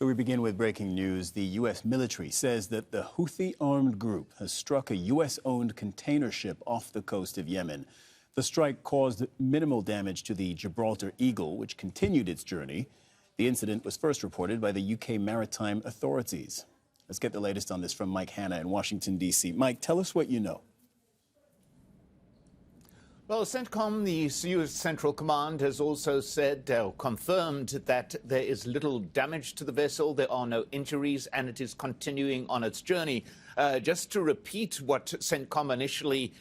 So we begin with breaking news. The U.S. military says that the Houthi armed group has struck a U.S.-owned container ship off the coast of Yemen. The strike caused minimal damage to the Gibraltar Eagle, which continued its journey. The incident was first reported by the UK Maritime Authorities. Let's get the latest on this from Mike Hanna in Washington, D.C. Mike, tell us what you know. Well, CENTCOM, the U.S. Central Command, has also said, confirmed that there is little damage to the vessel, there are no injuries, and it is continuing on its journey. Just to repeat what CENTCOM initially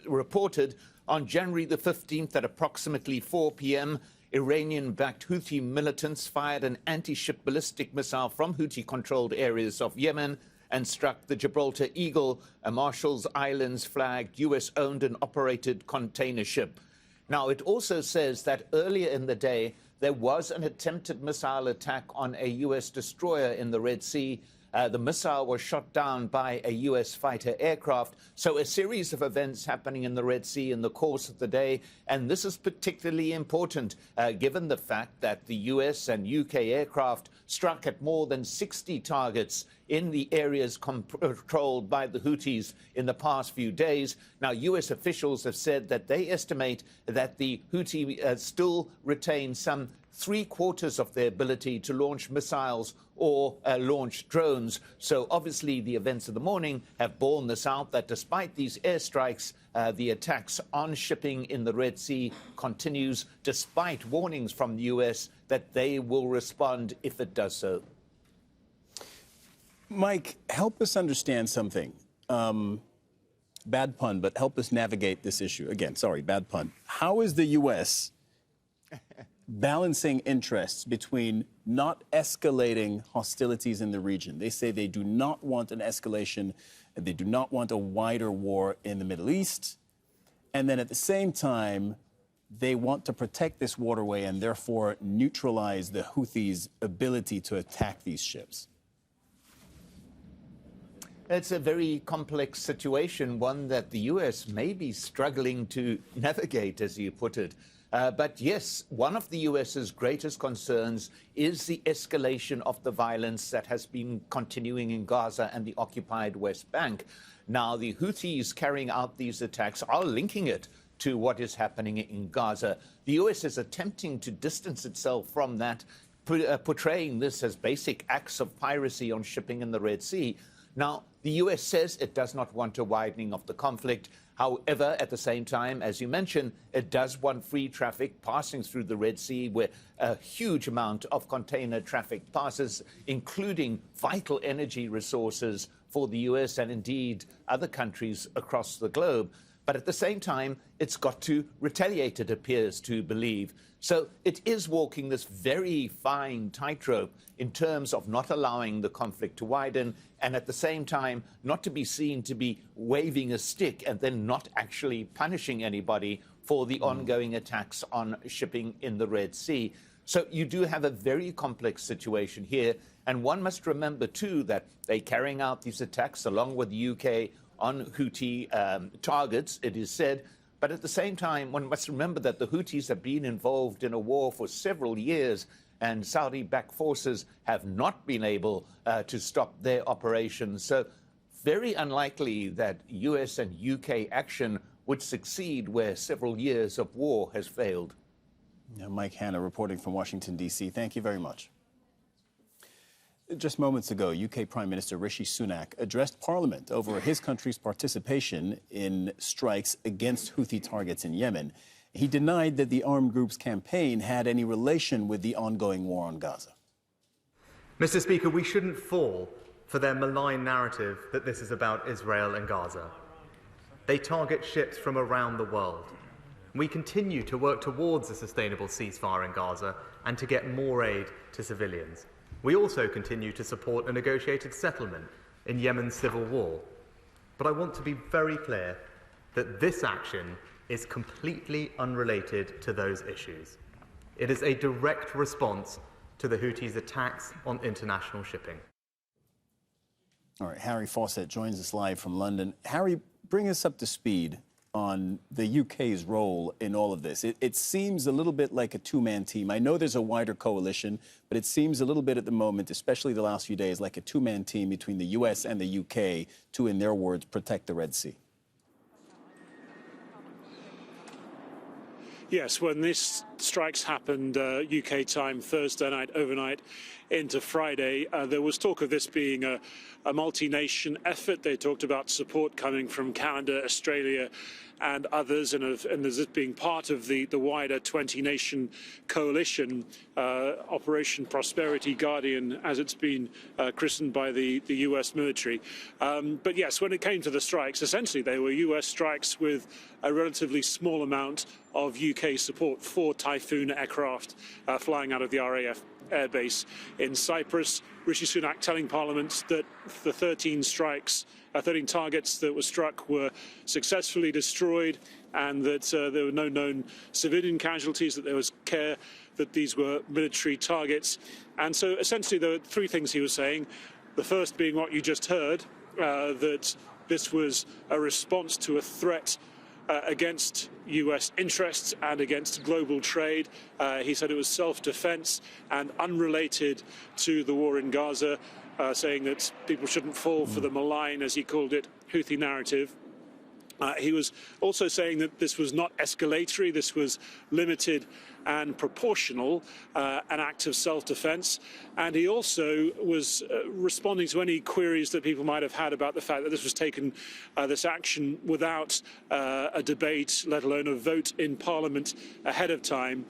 reported, on January the 15th at approximately 4 p.m., Iranian-backed Houthi militants fired an anti-ship ballistic missile from Houthi-controlled areas of Yemen and struck the Gibraltar Eagle, a Marshall Islands-flagged U.S.-owned and operated container ship. Now, it also says that earlier in the day, there was an attempted missile attack on a U.S. destroyer in the Red Sea. The missile was shot down by a U.S. fighter aircraft. So a series of events happening in the Red Sea in the course of the day. And this is particularly important, given the fact that the U.S. and U.K. aircraft struck at more than 60 targets in the areas controlled by the Houthis in the past few days. Now, U.S. officials have said that they estimate that the Houthi still retain some 3/4 of their ability to launch missiles or launch drones. So obviously the events of the morning have borne this out, that despite these airstrikes, the attacks on shipping in the Red Sea continues, despite warnings from the U.S. that they will respond if it does so. Mike, help us understand something. Bad pun, but help us navigate this issue. Again, sorry, bad pun. How is the U.S. balancing interests between not escalating hostilities in the region? They say they do not want an escalation, and they do not want a wider war in the Middle East. And then at the same time, they want to protect this waterway and therefore neutralize the Houthis' ability to attack these ships. It's a very complex situation, one that the U.S. may be struggling to navigate, as you put it. But yes, one of the U.S.'s greatest concerns is the escalation of the violence that has been continuing in Gaza and the occupied West Bank. Now, the Houthis carrying out these attacks are linking it to what is happening in Gaza. The U.S. is attempting to distance itself from that, portraying this as basic acts of piracy on shipping in the Red Sea. Now, the U.S. says it does not want a widening of the conflict. However, at the same time, as you mentioned, it does want free traffic passing through the Red Sea, where a huge amount of container traffic passes, including vital energy resources for the U.S. and indeed other countries across the globe. But at the same time, it's got to retaliate, it appears to believe. So it is walking this very fine tightrope in terms of not allowing the conflict to widen and at the same time not to be seen to be waving a stick and then not actually punishing anybody for the ongoing attacks on shipping in the Red Sea. So you do have a very complex situation here. And one must remember, too, that they're carrying out these attacks along with the UK on Houthi targets, it is said. But at the same time, one must remember that the Houthis have been involved in a war for several years, and Saudi-backed forces have not been able to stop their operations. So very unlikely that US and UK action would succeed where several years of war has failed. Now, Mike Hanna reporting from Washington, D.C. Thank you very much. Just moments ago, UK Prime Minister Rishi Sunak addressed Parliament over his country's participation in strikes against Houthi targets in Yemen. He denied that the armed group's campaign had any relation with the ongoing war on Gaza. Mr. Speaker, we shouldn't fall for their malign narrative that this is about Israel and Gaza. They target ships from around the world. We continue to work towards a sustainable ceasefire in Gaza and to get more aid to civilians. We also continue to support a negotiated settlement in Yemen's civil war. But I want to be very clear that this action is completely unrelated to those issues. It is a direct response to the Houthis' attacks on international shipping. All right, Harry Fawcett joins us live from London. Harry, bring us up to speed on the UK's role in all of this. It seems a little bit like a two-man team. I know there's a wider coalition, but it seems a little bit at the moment, especially the last few days, like a two-man team between the US and the UK to, in their words, protect the Red Sea. Yes, when these strikes happened UK time Thursday night, overnight into Friday, there was talk of this being a multi-nation effort. They talked about support coming from Canada, Australia and others, and this being part of the wider 20-nation coalition, Operation Prosperity Guardian, as it's been christened by the US military. But yes, when it came to the strikes, essentially they were US strikes with a relatively small amount of UK support for Typhoon aircraft flying out of the RAF airbase in Cyprus. Rishi Sunak telling Parliament that the 13 targets that were struck were successfully destroyed, and that there were no known civilian casualties, that there was care that these were military targets. And so essentially there were three things he was saying. The first being what you just heard, that this was a response to a threat against US interests and against global trade. He said it was self-defense and unrelated to the war in Gaza, saying that people shouldn't fall for the malign, as he called it, Houthi narrative. He was also saying that this was not escalatory, this was limited and proportional, an act of self-defense. And he also was responding to any queries that people might have had about the fact that this was taken, this action, without a debate, let alone a vote in Parliament ahead of time,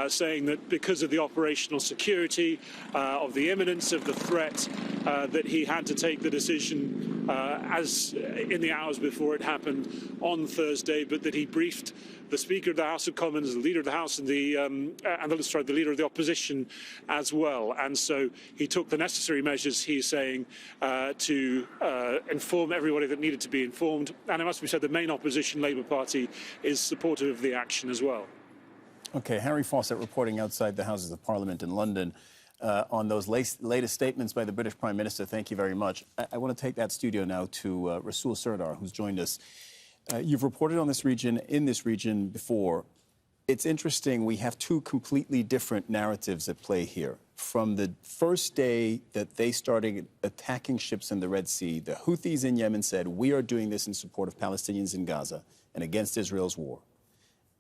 saying that because of the operational security, of the imminence of the threat, that he had to take the decision as in the hours before it happened on Thursday, but that he briefed the Speaker of the House of Commons, the Leader of the House, and the Leader of the Opposition as well. And so he took the necessary measures, he's saying, to inform everybody that needed to be informed. And it must be said the main opposition, Labour Party, is supportive of the action as well. Okay, Harry Fawcett reporting outside the Houses of Parliament in London on those latest statements by the British Prime Minister. Thank you very much. I want to take that studio now to Rasul Sardar, who's joined us. You've reported on this region, before. It's interesting, we have two completely different narratives at play here. From the first day that they started attacking ships in the Red Sea, the Houthis in Yemen said, we are doing this in support of Palestinians in Gaza and against Israel's war.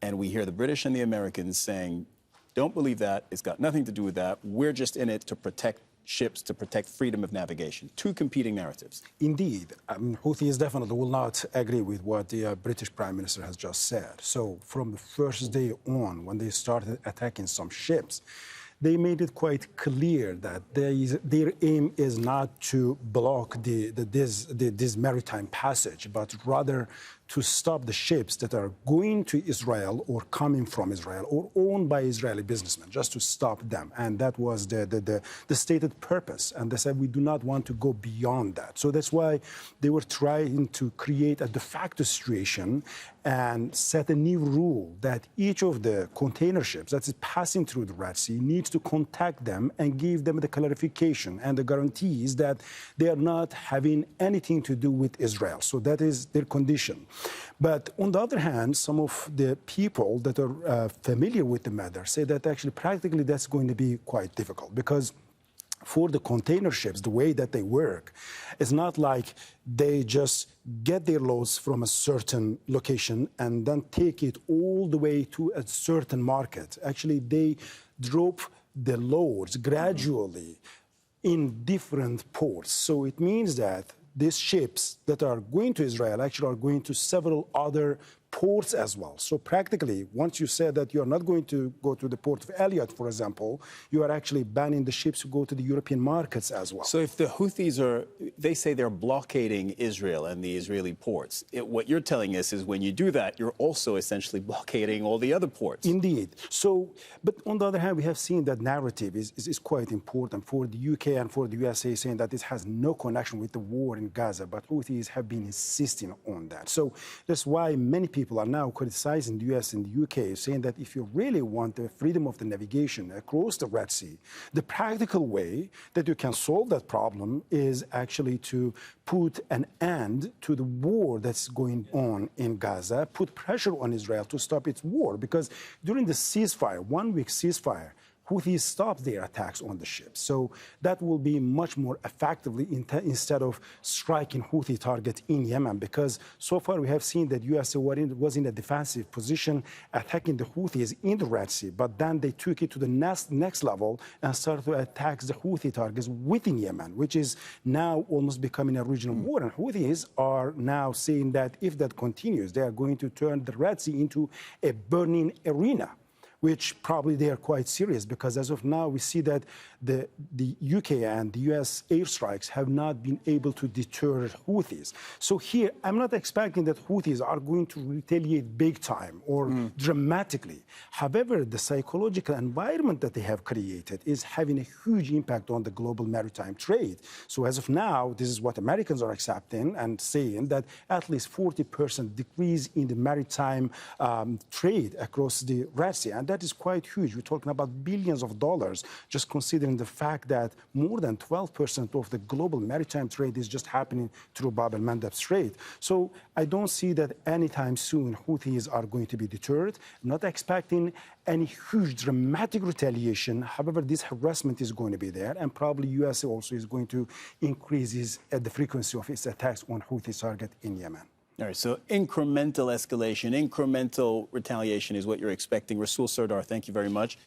And we hear the British and the Americans saying, don't believe that, it's got nothing to do with that, we're just in it to protect ships, to protect freedom of navigation. Two competing narratives. Indeed. Houthis definitely will not agree with what the British Prime Minister has just said. So from the first day on, when they started attacking some ships, they made it quite clear that their aim is not to block this maritime passage, but rather to stop the ships that are going to Israel or coming from Israel or owned by Israeli businessmen, just to stop them. And that was the stated purpose. And they said, we do not want to go beyond that. So that's why they were trying to create a de facto situation and set a new rule that each of the container ships that is passing through the Red Sea needs to contact them and give them the clarification and the guarantees that they are not having anything to do with Israel. So that is their condition. But on the other hand, some of the people that are familiar with the matter say that actually practically that's going to be quite difficult, because for the container ships, the way that they work, it's not like they just get their loads from a certain location and then take it all the way to a certain market. Actually, they drop the loads gradually in different ports. So it means that these ships that are going to Israel actually are going to several other ports as well. So practically, once you say that you're not going to go to the port of Elliot, for example, you are actually banning the ships to go to the European markets as well. So if the Houthis they say they're blockading Israel and the Israeli ports, what you're telling us is when you do that, you're also essentially blockading all the other ports. Indeed. So, but on the other hand, we have seen that narrative is quite important for the UK and for the USA, saying that this has no connection with the war in Gaza, but Houthis have been insisting on that. So that's why many people people are now criticizing the US and the UK, saying that if you really want the freedom of the navigation across the Red Sea, the practical way that you can solve that problem is actually to put an end to the war that's going on in Gaza, put pressure on Israel to stop its war. Because during the ceasefire, 1 week ceasefire, Houthis stopped their attacks on the ships. So that will be much more effectively instead of striking Houthi targets in Yemen, because so far we have seen that U.S. was in a defensive position attacking the Houthis in the Red Sea, but then they took it to the next level and started to attack the Houthi targets within Yemen, which is now almost becoming a regional war. And Houthis are now saying that if that continues, they are going to turn the Red Sea into a burning arena, which probably they are quite serious, because as of now, we see that the UK and the US airstrikes have not been able to deter Houthis. So here, I'm not expecting that Houthis are going to retaliate big time or dramatically. However, the psychological environment that they have created is having a huge impact on the global maritime trade. So as of now, this is what Americans are accepting and saying, that at least 40% decrease in the maritime trade across the Red Sea. And that is quite huge. We're talking about billions of dollars, just considering the fact that more than 12% of the global maritime trade is just happening through al-Mandab Strait. So I don't see that anytime soon Houthis are going to be deterred. I'm not expecting any huge dramatic retaliation. However, this harassment is going to be there, and probably US also is going to increase the frequency of its attacks on Houthi target in Yemen. All right, so incremental escalation, incremental retaliation is what you're expecting. Rasul Sardar, thank you very much.